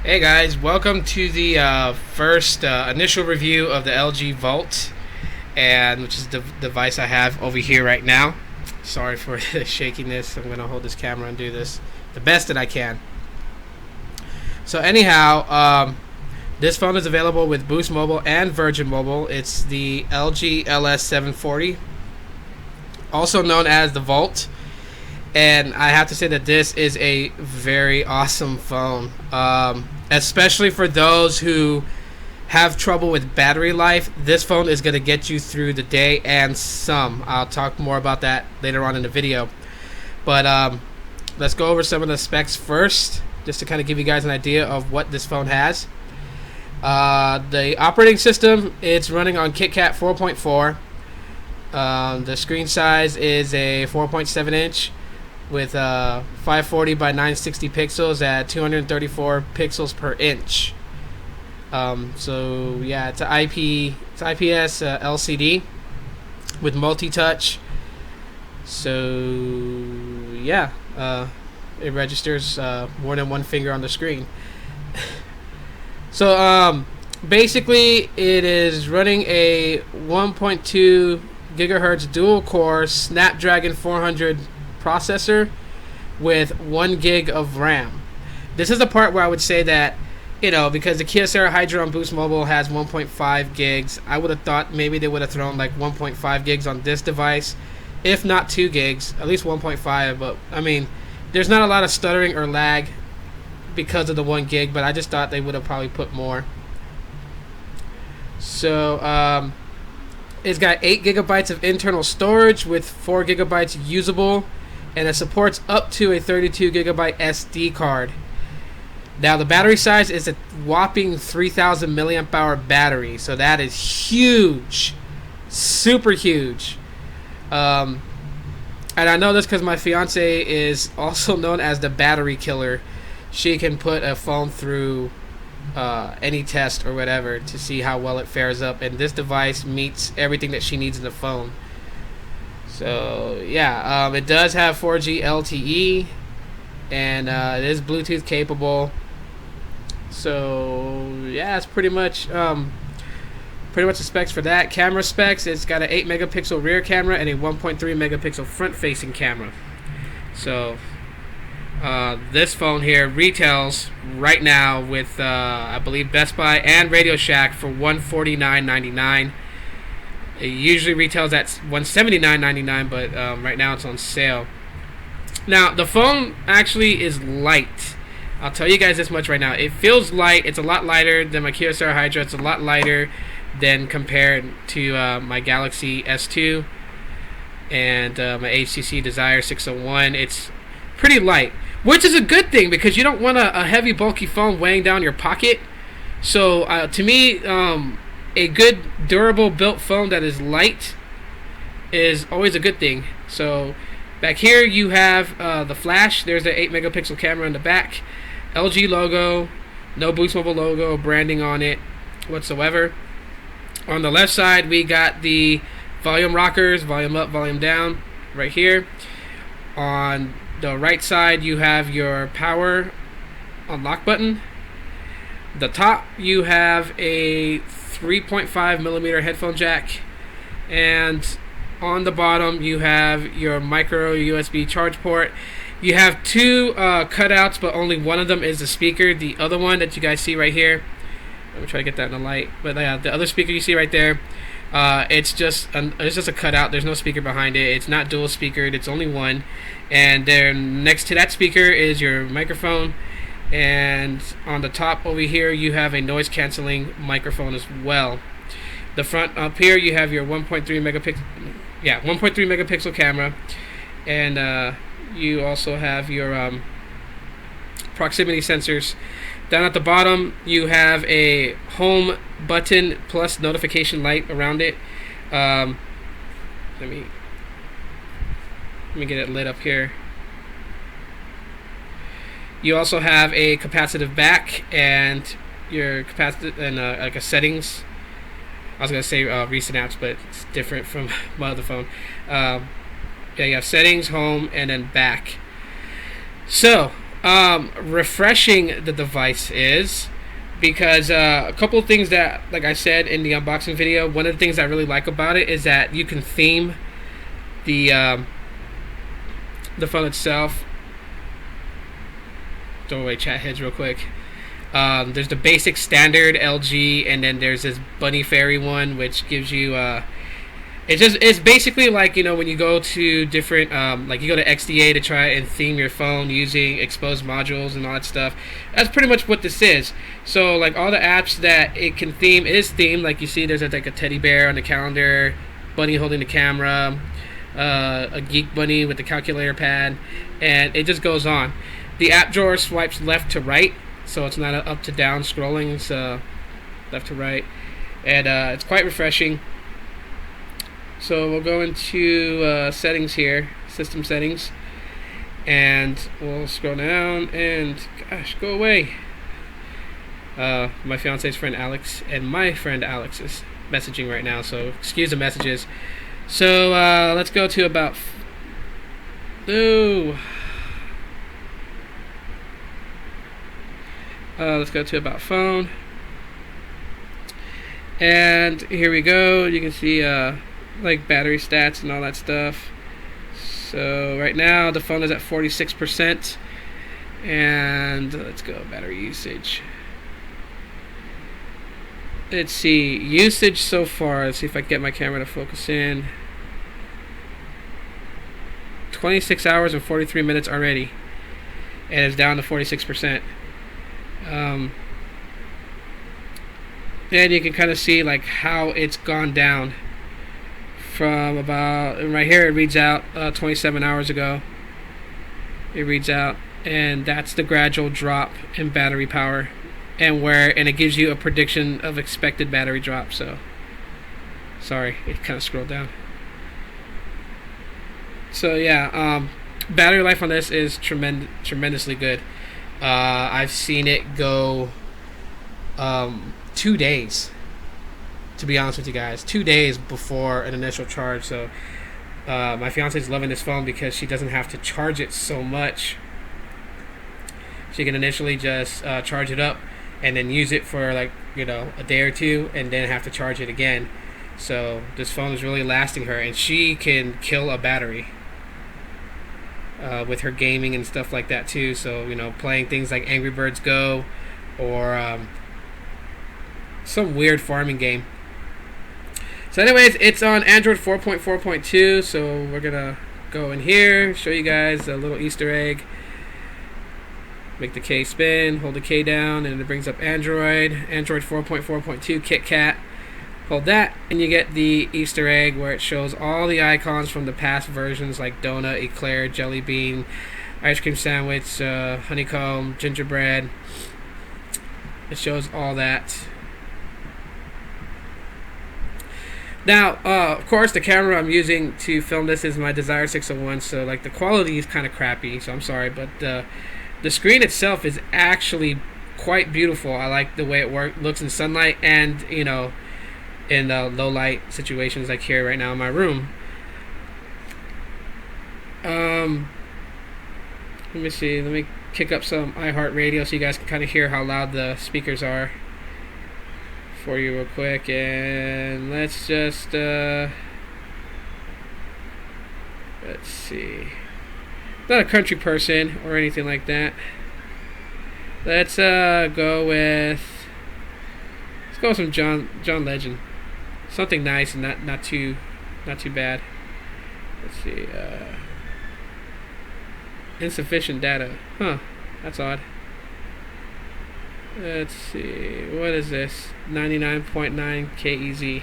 Hey guys, welcome to the first initial review of the LG Vault, and which is the device I have over here right now. Sorry for the shakiness. I'm going to hold this camera and do this the best that I can. So anyhow, this phone is available with Boost Mobile and Virgin Mobile. It's the LG LS740, also known as the Vault. And I have to say that this is a very awesome phone, especially for those who have trouble with battery life. This phone is going to get you through the day and some. I'll talk more about that later on in the video. But let's go over some of the specs first, just to kind of give you guys an idea of what this phone has. The operating system, it's running on KitKat 4.4. The screen size is a 4.7 inch. With 540 by 960 pixels at 234 pixels per inch. So yeah, it's IPS LCD with multi-touch. So yeah, it registers more than one finger on the screen. So basically, it is running a 1.2 gigahertz dual-core Snapdragon 400 processor with 1 gig of RAM. This is the part where I would say that, because the Kyocera Hydra on Boost Mobile has 1.5 gigs, I would have thought maybe they would have thrown like 1.5 gigs on this device, if not 2 gigs, at least 1.5. But I mean, there's not a lot of stuttering or lag because of the 1 gig, but I just thought they would have probably put more. So it's got 8 gigabytes of internal storage with 4 gigabytes usable, and it supports up to a 32 gigabyte SD card. Now the battery size is a whopping 3000 milliamp hour battery, so that is huge, super huge. And I know this because my fiance is also known as the battery killer. She can put a phone through any test or whatever to see how well it fares up, and this device meets everything that she needs in the phone. So yeah, it does have 4G LTE, and it is Bluetooth capable. So yeah, it's pretty much the specs for that. Camera specs: it's got an 8 megapixel rear camera and a 1.3 megapixel front-facing camera. So this phone here retails right now with I believe Best Buy and Radio Shack for $149.99. It usually retails at $179.99, but right now it's on sale. Now, the phone actually is light. I'll tell you guys this much right now. It feels light. It's a lot lighter than my Kyocera Hydra. It's a lot lighter than compared to my Galaxy S2 and my HTC Desire 601. It's pretty light, which is a good thing because you don't want a heavy, bulky phone weighing down your pocket. So, to me, a good, durable built phone that is light is always a good thing. So back here you have the flash. There's the 8 megapixel camera in the back. LG logo, no Boost Mobile logo branding on it whatsoever. On the left side we got the volume rockers, volume up, volume down, right here. On the right side you have your power unlock button. The top you have a 3.5 millimeter headphone jack, and on the bottom you have your micro USB charge port. You have 2 cutouts, but only one of them is the speaker. The other one that you guys see right here, let me try to get that in the light, but the other speaker you see right there, it's just a cutout. There's no speaker behind it. It's not dual speakered, it's only one. And then next to that speaker is your microphone, and on the top over here you have a noise canceling microphone as well. The front up here you have your 1.3 megapixel camera, and you also have your proximity sensors. Down at the bottom you have a home button plus notification light around it. Let me get it lit up here. You also have a capacitive back and your capacitive and like a settings. I was gonna say recent apps, but it's different from my other phone. Yeah, you have settings, home, and then back. So refreshing the device is, because a couple of things that, like I said in the unboxing video, one of the things I really like about it is that you can theme the phone itself. Throw away chat heads real quick. There's the basic standard LG, and then there's this bunny fairy one, which gives you it's basically like, you know, when you go to different like you go to XDA to try and theme your phone using exposed modules and all that stuff. That's pretty much what this is. So like all the apps that it can theme is themed. Like you see, there's like a teddy bear on the calendar, bunny holding the camera, a geek bunny with the calculator pad, and it just goes on. The app drawer swipes left to right, so it's not a up to down scrolling. It's left to right, and it's quite refreshing. So we'll go into settings here, system settings, and we'll scroll down, and gosh, go away. My fiance's friend Alex and my friend Alex is messaging right now, so excuse the messages. So let's go to about. Let's go to about phone, and here we go. You can see like battery stats and all that stuff. So right now the phone is at 46%, and let's go battery usage. Let's see usage so far. Let's see if I can get my camera to focus in. 26 hours and 43 minutes already, and it's down to 46%. And you can kind of see like how it's gone down from about, right here it reads out 27 hours ago. It reads out, and that's the gradual drop in battery power, and it gives you a prediction of expected battery drop. So sorry, it kind of scrolled down. So yeah, battery life on this is tremendously good. I've seen it go 2 days, to be honest with you guys. 2 days before an initial charge. So my fiance is loving this phone because she doesn't have to charge it so much. She can initially just charge it up and then use it for like, you know, a day or two, and then have to charge it again. So this phone is really lasting her, and she can kill a battery with her gaming and stuff like that too. So, you know, playing things like Angry Birds Go, or some weird farming game. So anyways, it's on Android 4.4.2. so we're gonna go in here, show you guys a little Easter egg. Make the K spin, hold the K down, and it brings up Android 4.4.2 KitKat. Hold that, and you get the Easter egg where it shows all the icons from the past versions, like donut, eclair, jelly bean, ice cream sandwich, honeycomb, gingerbread. It shows all that. Now, of course, the camera I'm using to film this is my Desire 601, so like the quality is kind of crappy, so I'm sorry, but the screen itself is actually quite beautiful. I like the way it looks in sunlight, and, you know, in low light situations like here right now in my room. Let me see. Let me kick up some iHeartRadio so you guys can kind of hear how loud the speakers are for you real quick. And let's just let's see. Not a country person or anything like that. Let's go with some John Legend. Something nice and not too bad. Let's see. Insufficient data. Huh. That's odd. Let's see. What is this? 99.9 KEZ.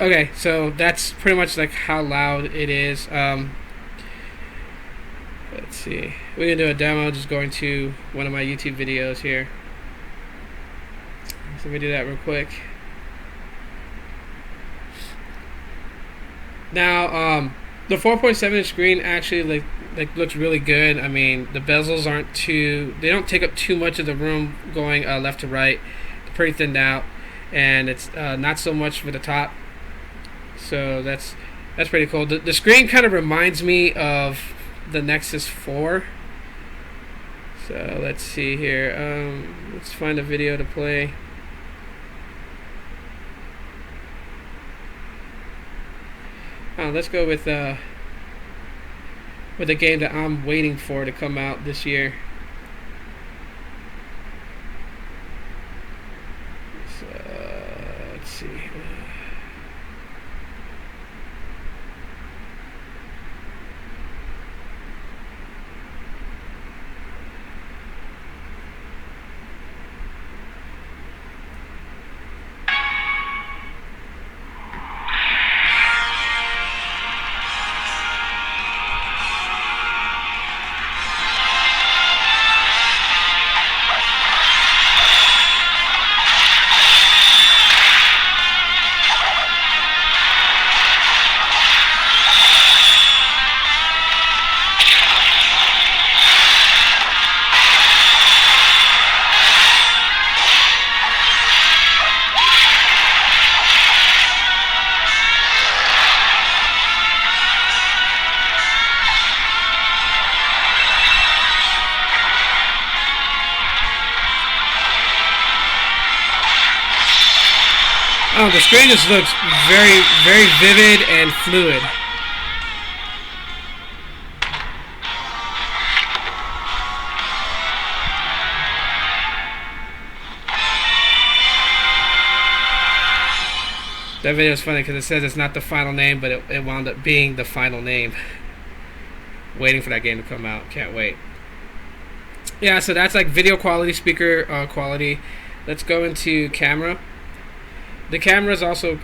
Okay, so that's pretty much like how loud it is. Let's see. We're gonna do a demo just going to one of my YouTube videos here. So let me do that real quick. Now, the 4.7-inch screen actually like looks really good. I mean, the bezels aren't they don't take up too much of the room going left to right. They're pretty thinned out, and it's not so much for the top. So that's pretty cool. The screen kind of reminds me of the Nexus 4. So let's see here. Let's find a video to play. Let's go with a game that I'm waiting for to come out this year. So let's see. Oh, the screen just looks very, very vivid and fluid. That video is funny because it says it's not the final name, but it wound up being the final name. Waiting for that game to come out. Can't wait. Yeah, so that's like video quality, speaker quality. Let's go into camera. The camera is also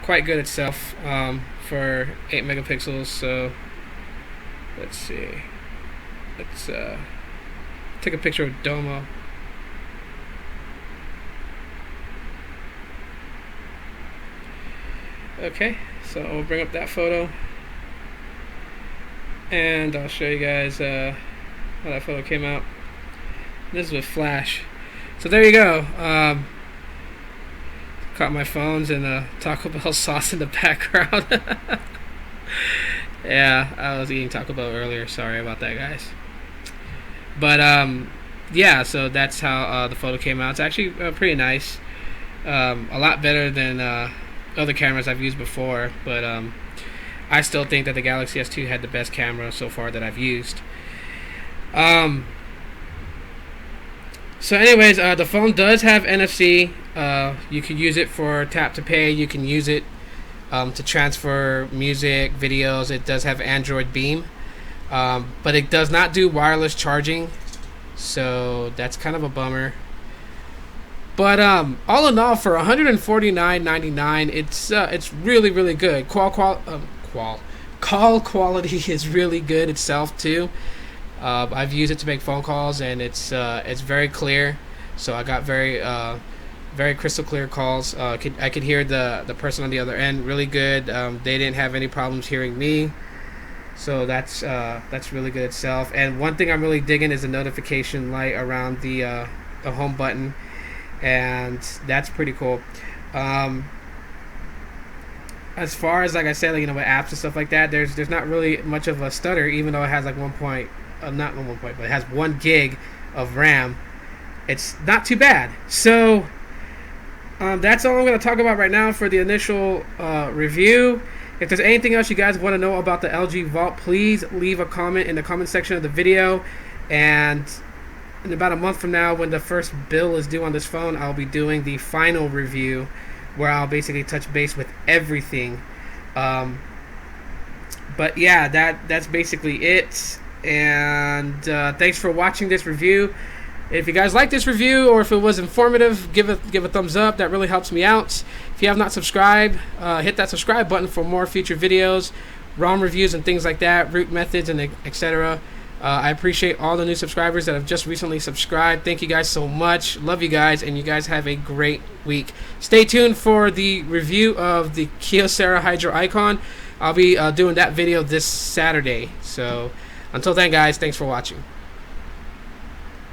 quite good itself for 8 megapixels. So let's see. Let's take a picture of Domo. Okay, so we'll bring up that photo, and I'll show you guys how that photo came out. This is with flash. So there you go. Caught my phones and Taco Bell sauce in the background. Yeah, I was eating Taco Bell earlier. Sorry about that, guys. But yeah, so that's how the photo came out. It's actually pretty nice. A lot better than other cameras I've used before, but I still think that the Galaxy S2 had the best camera so far that I've used. So anyways, the phone does have NFC. You can use it for tap to pay. You can use it to transfer music, videos. It does have Android Beam, but it does not do wireless charging, so that's kind of a bummer. But all in all, for $149.99, it's really, really good. Call quality is really good itself too. I've used it to make phone calls, and it's very clear. So I got very crystal clear calls. I could hear the person on the other end really good. They didn't have any problems hearing me. So that's really good itself. And one thing I'm really digging is the notification light around the home button. And that's pretty cool. As far as, like I said, like, you know, with apps and stuff like that, there's not really much of a stutter, even though it has like but it has 1 gig of RAM. It's not too bad. So that's all I'm going to talk about right now for the initial review. If there's anything else you guys want to know about the LG Vault, please leave a comment in the comment section of the video. And in about a month from now, when the first bill is due on this phone, I'll be doing the final review, where I'll basically touch base with everything. But yeah, that's basically it. And thanks for watching this review. If you guys like this review, or if it was informative, give a thumbs up. That really helps me out. If you have not subscribed, hit that subscribe button for more future videos, ROM reviews and things like that, root methods and etc. I appreciate all the new subscribers that have just recently subscribed. Thank you guys so much. Love you guys, and you guys have a great week. Stay tuned for the review of the Kyocera Hydro Icon. I'll be doing that video this Saturday. So until then, guys, thanks for watching.